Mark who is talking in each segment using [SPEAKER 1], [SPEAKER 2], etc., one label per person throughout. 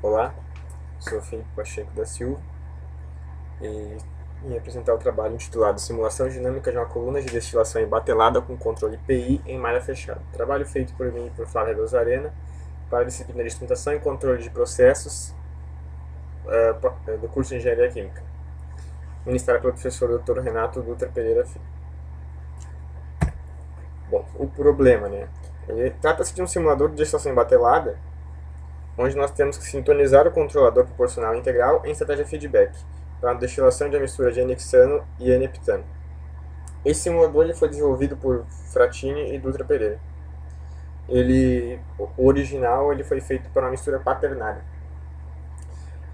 [SPEAKER 1] Olá, sou Felipe Pacheco da Silva e vim apresentar o trabalho intitulado Simulação Dinâmica de uma coluna de destilação embatelada com controle PI em malha fechada. Trabalho feito por mim e por Flávia Dosarena para a disciplina de instrumentação e controle de processos do curso de Engenharia Química, ministrada pelo professor Dr. Renato Dutra Pereira Filho. Bom, o problema, né? Trata-se de um simulador de destilação embatelada onde nós temos que sintonizar o controlador proporcional integral em estratégia feedback para a destilação de uma mistura de N-hexano e N-heptano. Esse simulador ele foi desenvolvido por Fratini e Dutra Pereira. O original ele foi feito para uma mistura quaternária.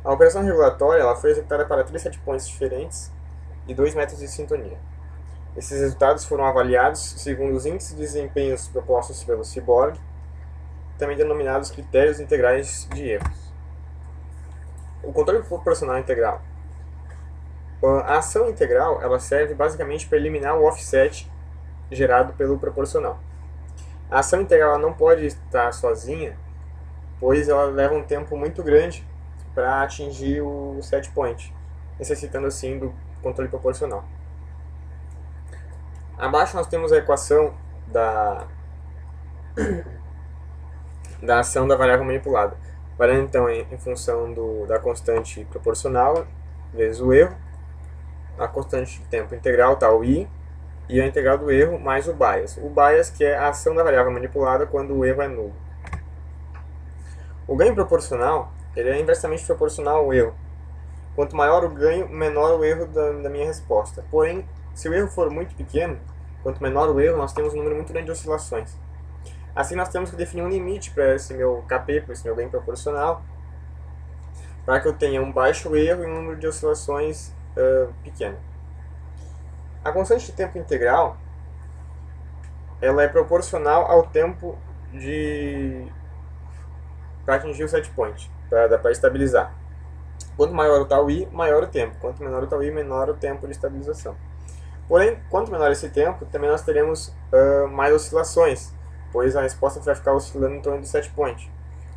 [SPEAKER 1] A operação regulatória ela foi executada para 3 setpoints diferentes e 2 métodos de sintonia. Esses resultados foram avaliados segundo os índices de desempenhos propostos pelo Cyborg, também denominados critérios integrais de erros. O controle proporcional integral. A ação integral ela serve basicamente para eliminar o offset gerado pelo proporcional. A ação integral ela não pode estar sozinha, pois ela leva um tempo muito grande para atingir o set point, necessitando assim do controle proporcional. Abaixo nós temos a equação da ação da variável manipulada, variando então em função da constante proporcional vezes o erro, a constante de tempo integral tal i, e a integral do erro mais o bias. O bias que é a ação da variável manipulada quando o erro é nulo. O ganho proporcional ele é inversamente proporcional ao erro. Quanto maior o ganho, menor o erro da minha resposta. Porém, se o erro for muito pequeno, quanto menor o erro, nós temos um número muito grande de oscilações. Assim, nós temos que definir um limite para esse meu KP, para esse meu ganho proporcional, para que eu tenha um baixo erro e um número de oscilações pequeno. A constante de tempo integral ela é proporcional ao tempo para atingir o set point, para estabilizar. Quanto maior o tau i, maior o tempo. Quanto menor o tau i, menor o tempo de estabilização. Porém, quanto menor esse tempo, também nós teremos mais oscilações, pois a resposta vai ficar oscilando em torno de set point.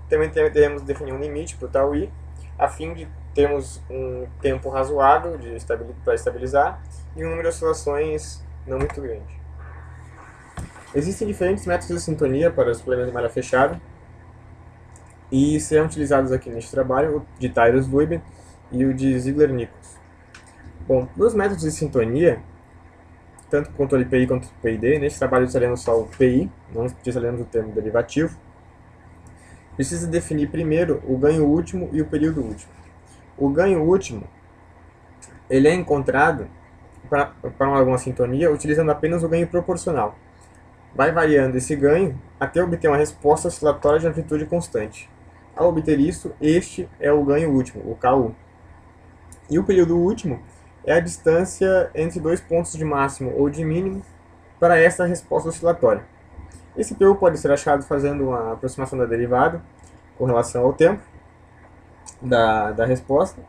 [SPEAKER 1] Também teremos de definir um limite para o tau i, a fim de termos um tempo razoável para estabilizar e um número de oscilações não muito grande. Existem diferentes métodos de sintonia para os problemas de malha fechada e serão utilizados aqui neste trabalho o de Tyrus-Lubin e o de Ziegler-Nichols. Bom, nos métodos de sintonia, tanto para o controle PI quanto o PID, neste trabalho utilizaremos só o PI, não utilizaremos o termo derivativo. Precisa definir primeiro o ganho último e o período último. O ganho último ele é encontrado para alguma sintonia utilizando apenas o ganho proporcional. Vai variando esse ganho até obter uma resposta oscilatória de amplitude constante. Ao obter isso, este é o ganho último, o KU. E o período último é a distância entre dois pontos de máximo ou de mínimo para essa resposta oscilatória. Esse PU pode ser achado fazendo uma aproximação da derivada com relação ao tempo da resposta.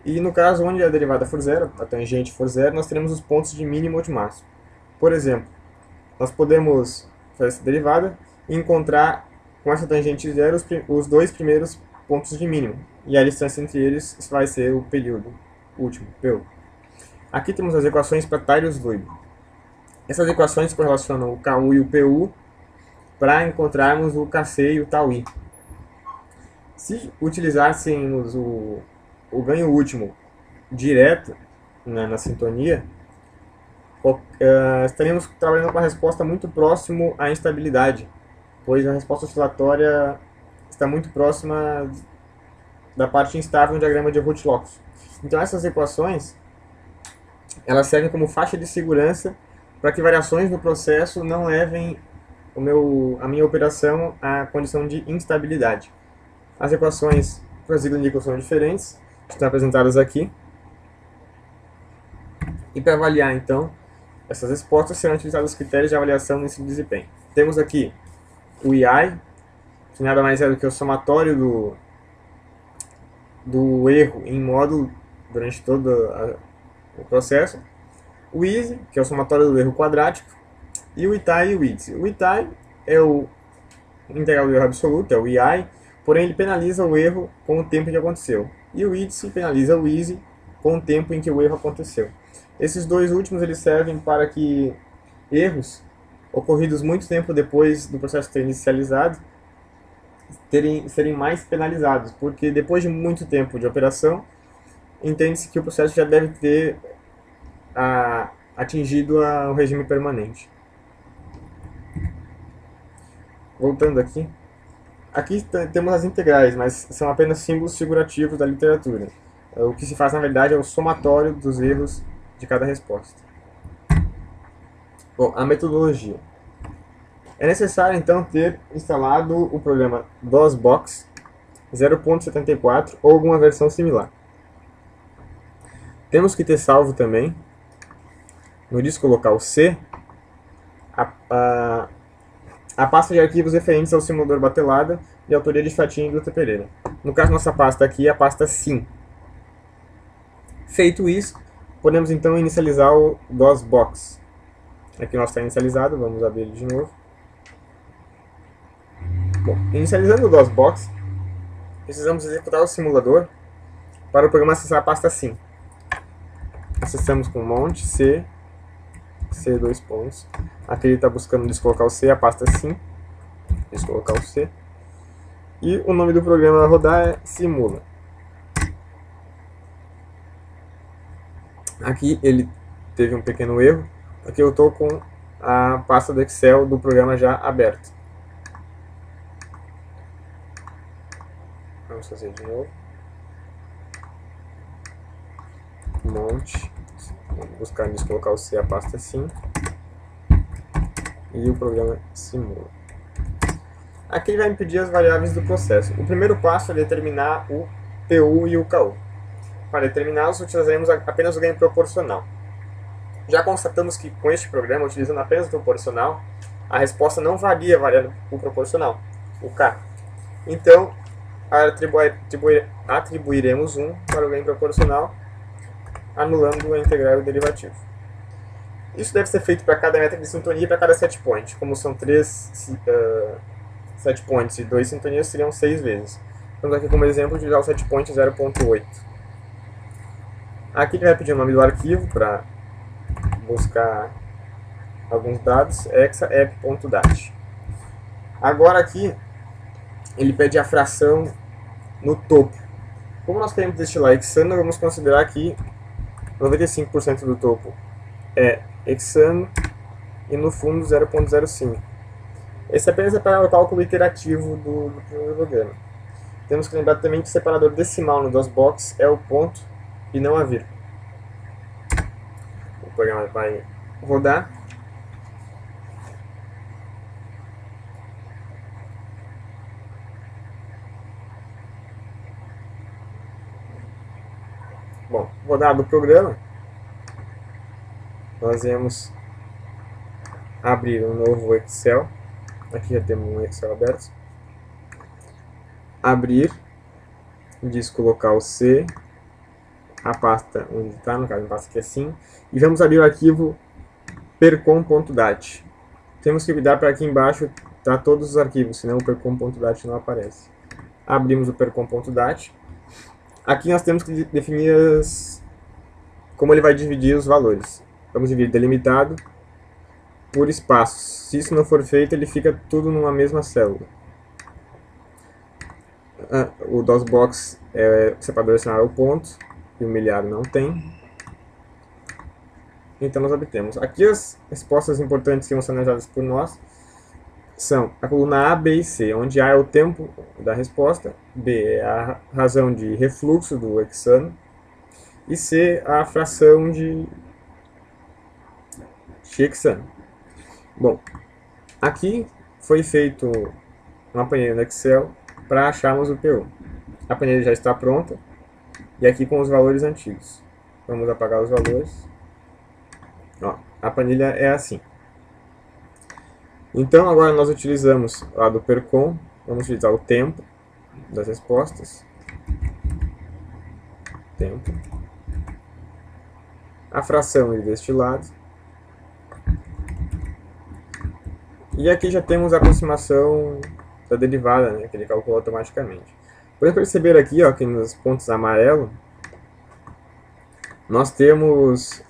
[SPEAKER 1] E no caso onde a derivada for zero, a tangente for zero, nós teremos os pontos de mínimo ou de máximo. Por exemplo, nós podemos fazer essa derivada e encontrar com essa tangente zero os dois primeiros pontos de mínimo. E a distância entre eles vai ser o período último, PU. Aqui temos as equações para Tyrus-Lubin. Essas equações correlacionam o KU e o PU para encontrarmos o KC e o tau i. Se utilizássemos o ganho último direto na sintonia, estaríamos trabalhando com a resposta muito próximo à instabilidade, pois a resposta oscilatória está muito próxima da parte instável no diagrama de Roots-Locus. Então essas equações elas servem como faixa de segurança para que variações no processo não levem a minha operação à condição de instabilidade. As equações para Ziegler-Nichols são diferentes, estão apresentadas aqui. E para avaliar, então, essas respostas serão utilizados os critérios de avaliação nesse desempenho. Temos aqui o EI, que nada mais é do que o somatório do erro em módulo durante todo o processo. O EASY, que é o somatório do erro quadrático. E o ITAI e o ITSY. O ITAI é o integral do erro absoluto, é o EI. porém ele penaliza o erro com o tempo que aconteceu. E o índice penaliza o easy com o tempo em que o erro aconteceu. Esses dois últimos eles servem para que erros ocorridos muito tempo depois do processo ter inicializado serem mais penalizados, porque depois de muito tempo de operação, entende-se que o processo já deve ter atingido o regime permanente. Voltando aqui, temos as integrais, mas são apenas símbolos figurativos da literatura. O que se faz, na verdade, é o somatório dos erros de cada resposta. Bom, a metodologia. É necessário, então, ter instalado o programa DOSBox 0.74 ou alguma versão similar. Temos que ter salvo também, no disco local C, a pasta de arquivos referentes ao simulador Batelada de autoria de Fatinho e Dutra Pereira. No caso, nossa pasta aqui é a pasta SIM. Feito isso, podemos então inicializar o DOSBox. Aqui nós está inicializado, vamos abrir ele de novo. Bom, inicializando o DOSBox, precisamos executar o simulador para o programa acessar a pasta SIM. Acessamos com mount C, dois pontos. Aqui ele está buscando disco local C, a pasta SIM, disco local C. E o nome do programa a rodar é Simula. Aqui ele teve um pequeno erro, porque eu estou com a pasta do Excel do programa já aberta. Vamos fazer de novo. Monte. Vamos buscar nisso, colocar o C, a pasta SIM. E o programa simula. Aqui ele vai me pedir as variáveis do processo. O primeiro passo é determinar o PU e o KU. Para determiná-los, utilizaremos apenas o ganho proporcional. Já constatamos que com este programa, utilizando apenas o proporcional, a resposta não varia variando o proporcional, o K. Então, atribuiremos 1 para o ganho proporcional, anulando a integral e o derivativo. Isso deve ser feito para cada métrica de sintonia e para cada set point. Como são 3 set points e 2 sintonias, seriam 6 vezes. Vamos aqui como exemplo utilizar o set point 0.8. Aqui ele vai pedir o nome do arquivo para buscar alguns dados, exaep.dat. Agora aqui ele pede a fração no topo. Como nós queremos destilar hexano, vamos considerar que 95% do topo é hexano e no fundo 0.05. Esse apenas é para o cálculo iterativo do programa. Temos que lembrar também que o separador decimal no DOSBox é o ponto e não a vírgula. O programa vai rodar. Bom, rodado o programa, nós vamos abrir um novo Excel. Aqui já temos um Excel aberto. Abrir, disco local C, a pasta onde está, no caso a pasta aqui é SIM, e vamos abrir o arquivo percom.dat. Temos que cuidar para aqui embaixo tá todos os arquivos, senão o percom.dat não aparece. Abrimos o percom.dat. Aqui nós temos que definir como ele vai dividir os valores. Vamos dividir delimitado por espaços. Se isso não for feito, ele fica tudo numa mesma célula. O DOSBox o separador decimal é o ponto, e o milhar não tem. Então nós obtemos. Aqui as respostas importantes que vão ser analisadas por nós são a coluna A, B e C, onde A é o tempo da resposta, B é a razão de refluxo do hexano, e C a fração de hexano. Bom, aqui foi feito uma planilha no Excel para acharmos o PU. A planilha já está pronta, e aqui com os valores antigos. Vamos apagar os valores. Ó, a planilha é assim. Então agora nós utilizamos lá do Percom, vamos utilizar o tempo das respostas. Tempo. A fração deste lado. E aqui já temos a aproximação da derivada, né, que ele calcula automaticamente. Podemos perceber aqui, ó, que nos pontos amarelos nós temos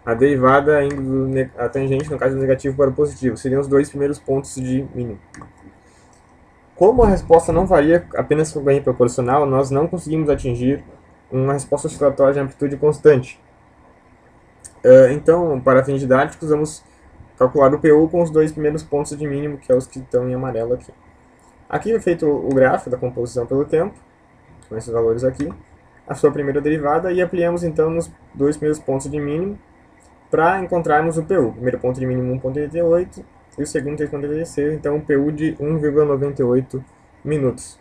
[SPEAKER 1] a derivada indo a tangente, no caso do negativo para o positivo. Seriam os dois primeiros pontos de mínimo. Como a resposta não varia apenas com ganho proporcional, nós não conseguimos atingir uma resposta oscilatória de amplitude constante. Então, para fins didáticos, vamos calcular o PU com os dois primeiros pontos de mínimo, que é os que estão em amarelo aqui. Aqui é feito o gráfico da composição pelo tempo, com esses valores aqui, a sua primeira derivada, e ampliamos então nos dois primeiros pontos de mínimo para encontrarmos o PU. O primeiro ponto de mínimo 1,88 e o segundo 3,86, então um PU de 1,98 minutos.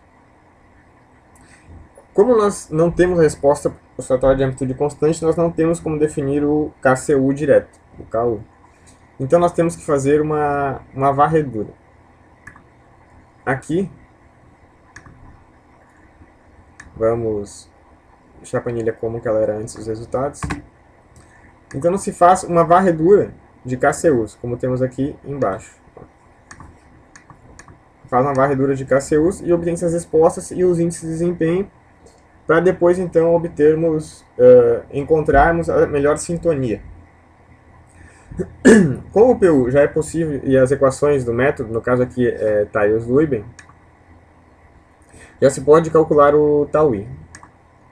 [SPEAKER 1] Como nós não temos a resposta oscilatória de amplitude constante, nós não temos como definir o KCU direto, o KU. Então nós temos que fazer uma varredura. Aqui, vamos deixar a planilha como que ela era antes dos resultados. Então se faz uma varredura de KCUs, como temos aqui embaixo. Faz uma varredura de KCUs e obtém as respostas e os índices de desempenho, para depois então obtermos, encontrarmos a melhor sintonia. Como o PU já é possível e as equações do método, no caso aqui é Thales-Luyben, já se pode calcular o τI.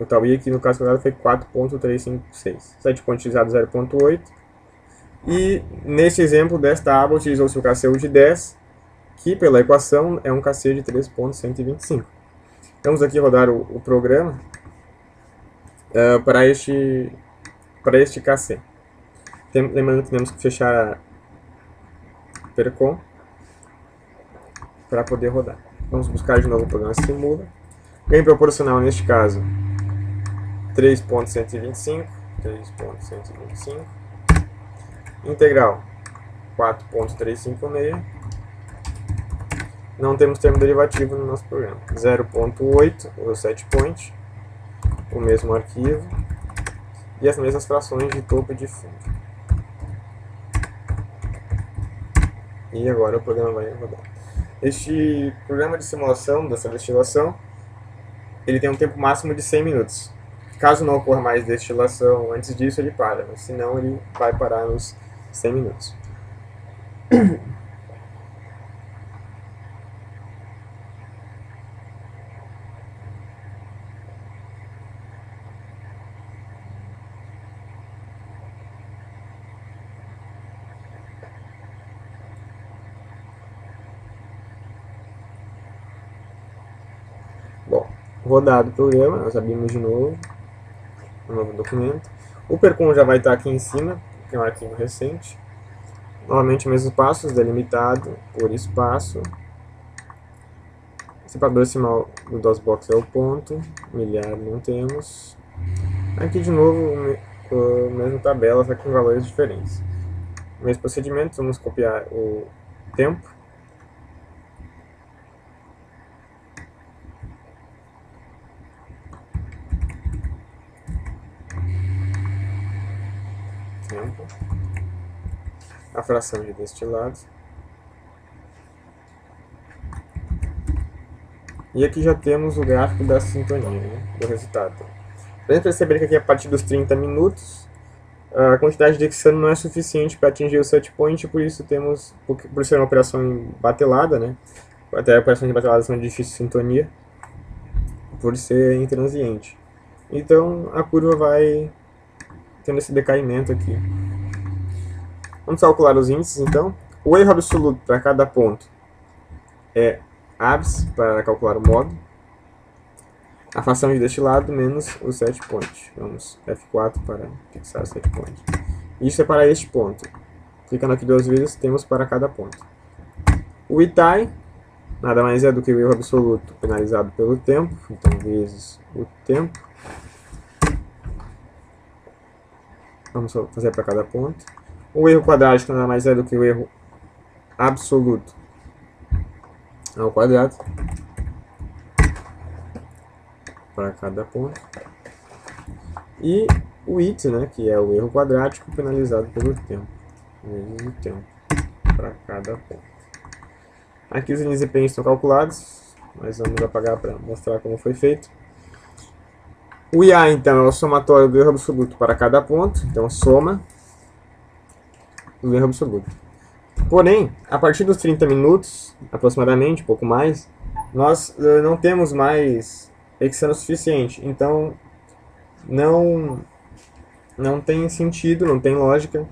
[SPEAKER 1] O τI aqui no caso foi 4.356, 7 pontos utilizados 0.8. E neste exemplo desta aba utilizou-se o KCU de 10, que pela equação é um KC de 3.125. Vamos aqui rodar o programa para este KC. Lembrando que temos que fechar Percom para poder rodar. Vamos buscar de novo o programa Simula. Ganho proporcional neste caso 3.125, integral 4.356. Não temos termo derivativo no nosso programa. 0.8, o set point, o mesmo arquivo e as mesmas frações de topo e de fundo. E agora o programa vai rodar. Este programa de simulação dessa destilação, ele tem um tempo máximo de 100 minutos. Caso não ocorra mais destilação antes disso, ele para, mas senão ele vai parar nos 100 minutos. Bom, rodado o programa, nós abrimos de novo um novo documento. O Percom já vai estar aqui em cima, que é um arquivo recente. Novamente, mesmos passos, delimitado por espaço. Separador decimal do DOSBox é o ponto, milhar não temos. Aqui de novo, a mesma tabela, só que com valores diferentes. Mesmo procedimento, vamos copiar o tempo. A fração de destilados. E aqui já temos o gráfico da sintonia, né, do resultado. Podemos perceber que aqui a partir dos 30 minutos a quantidade de hexano não é suficiente para atingir o set point, por isso temos, por ser uma operação batelada, né, até operações de batelada são de difícil sintonia, por ser intransiente. Então a curva vai tendo esse decaimento aqui. Vamos calcular os índices, então. O erro absoluto para cada ponto é ABS, para calcular o modo. A fração de destilado menos o set point. Vamos F4 para fixar o set point. Isso é para este ponto. Clicando aqui duas vezes, temos para cada ponto. O ITAI nada mais é do que o erro absoluto penalizado pelo tempo. Então, vezes o tempo. Vamos fazer para cada ponto. O erro quadrático nada mais é do que o erro absoluto ao quadrado para cada ponto. E o IT, né, que é o erro quadrático penalizado pelo tempo, vezes o tempo para cada ponto. Aqui os desempenhos estão calculados, mas vamos apagar para mostrar como foi feito. O IA, então, é o somatório do erro absoluto para cada ponto, então soma do erro absoluto. Porém, a partir dos 30 minutos, aproximadamente, um pouco mais, nós não temos mais hexano suficiente, então não tem sentido, não tem lógica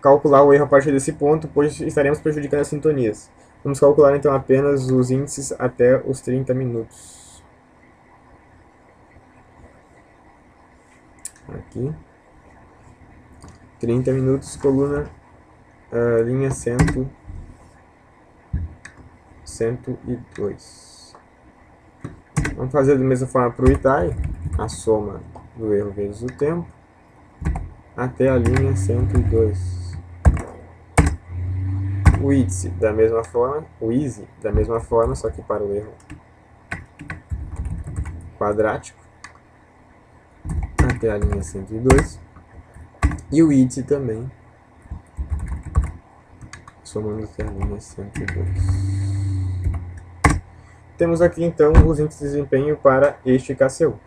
[SPEAKER 1] calcular o erro a partir desse ponto, pois estaremos prejudicando as sintonias. Vamos calcular então apenas os índices até os 30 minutos. Aqui. 30 minutos, coluna, linha 102. Vamos fazer da mesma forma para o Itai, a soma do erro vezes o tempo, até a linha 102. O ITSE da mesma forma, o EASY da mesma forma, só que para o erro quadrático, até a linha 102. E o ITSE também, somando até a linha 102. Temos aqui então os índices de desempenho para este KCU.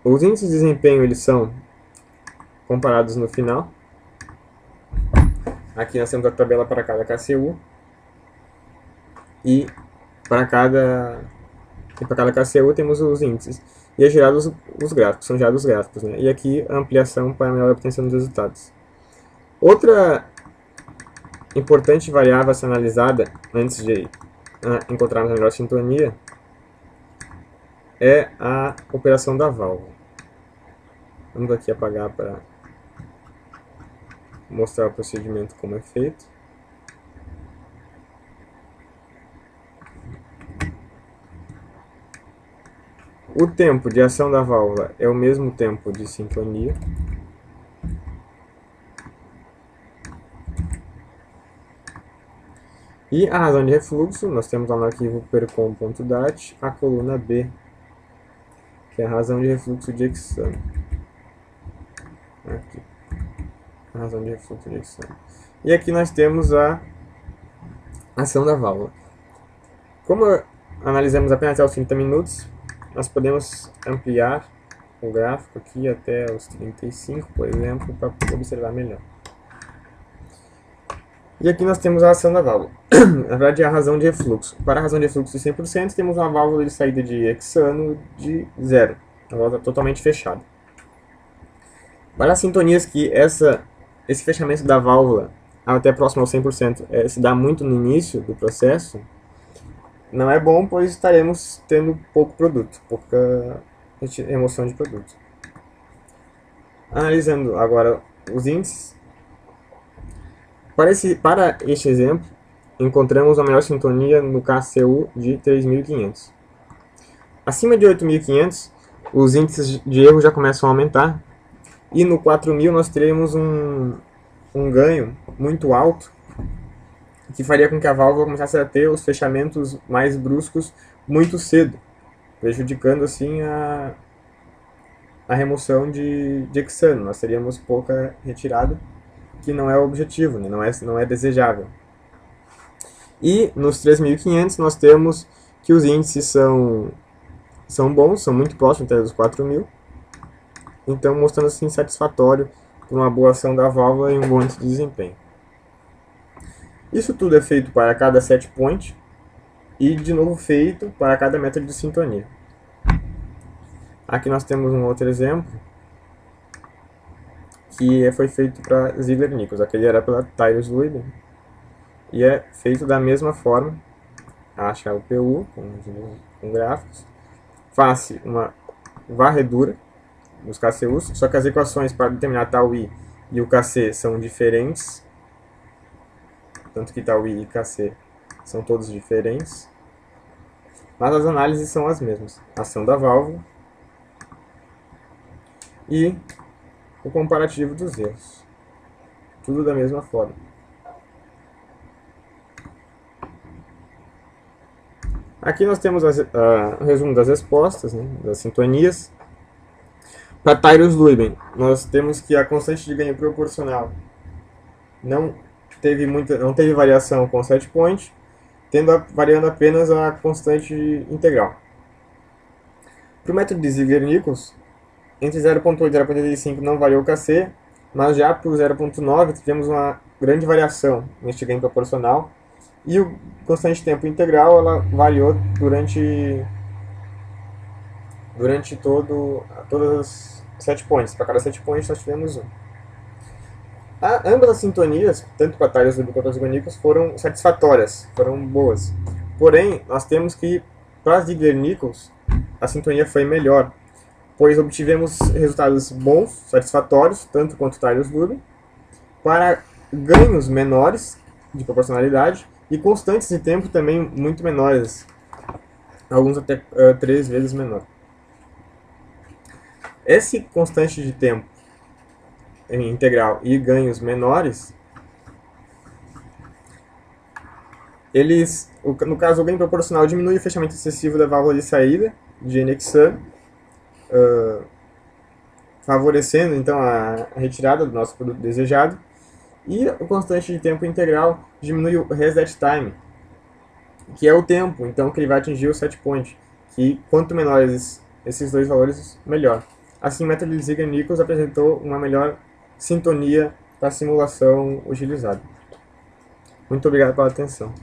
[SPEAKER 1] Os índices de desempenho eles são comparados no final. Aqui nós temos a tabela para cada KCU e para cada KCU temos os índices. E é gerado os gráficos, são gerados os gráficos, né? E aqui a ampliação para melhor obtenção dos resultados. Outra importante variável a ser analisada antes de encontrarmos a melhor sintonia é a operação da válvula. Vamos aqui apagar para mostrar o procedimento como é feito. O tempo de ação da válvula é o mesmo tempo de sintonia. E a razão de refluxo, nós temos lá no arquivo percom.dat a coluna B, que é a razão de refluxo de hexano. Aqui. A razão de refluxo de hexano. E aqui nós temos a ação da válvula. Como analisamos apenas até os 30 minutos, nós podemos ampliar o gráfico aqui até os 35, por exemplo, para observar melhor. E aqui nós temos a ação da válvula. Na verdade, é a razão de refluxo. Para a razão de refluxo de 100%, temos uma válvula de saída de hexano de 0. A válvula totalmente fechada. Para as sintonias que esse fechamento da válvula até próximo ao 100% se dá muito no início do processo, não é bom, pois estaremos tendo pouco produto, pouca remoção de produto. Analisando agora os índices, para este exemplo, encontramos a melhor sintonia no KCU de 3.500. Acima de 8.500, os índices de erro já começam a aumentar, e no 4.000 nós teremos um ganho muito alto, que faria com que a válvula começasse a ter os fechamentos mais bruscos muito cedo, prejudicando assim a remoção de hexano. Nós teríamos pouca retirada, que não é o objetivo, né? não é desejável. E nos 3.500 nós temos que os índices são bons, são muito próximos até dos 4.000, então mostrando assim satisfatório por uma boa ação da válvula e um bom índice de desempenho. Isso tudo é feito para cada set point e de novo feito para cada método de sintonia. Aqui nós temos um outro exemplo que foi feito para Ziegler-Nichols. Aquele era pela Tyrus-Lubin e é feito da mesma forma. Acha o PU com gráficos, faz uma varredura nos KCUs, só que as equações para determinar tal I e o KC são diferentes. Tanto que tal I e KC são todos diferentes, mas as análises são as mesmas. Ação da válvula e o comparativo dos erros. Tudo da mesma forma. Aqui nós temos o resumo das respostas, né, das sintonias. Para Tyrus-Lubin, nós temos que a constante de ganho proporcional não não teve variação com o set point, variando apenas a constante integral. Para o método de Ziegler-Nichols, entre 0.8 e 0.85 não variou o Kc, mas já para o 0.9 tivemos uma grande variação neste ganho proporcional, e o constante tempo integral ela variou durante todas as set points. Para cada set point nós tivemos um. Ambas as sintonias, tanto para Taylor quanto para Ziegler-Nichols, foram satisfatórias, foram boas. Porém, nós temos que, para Ziegler-Nichols, a sintonia foi melhor, pois obtivemos resultados bons, satisfatórios, tanto quanto Taylor-Durbin, para ganhos menores de proporcionalidade e constantes de tempo também muito menores, alguns até 3 vezes menor. Esse constante de tempo em integral e ganhos menores, no caso, o ganho proporcional diminui o fechamento excessivo da válvula de saída de NXAM, favorecendo então a retirada do nosso produto desejado, e o constante de tempo integral diminui o reset time, que é o tempo então que ele vai atingir o set point, que quanto menores esses dois valores, melhor. Assim, o método de Ziegler-Nichols apresentou uma melhor sintonia para a simulação utilizada. Muito obrigado pela atenção.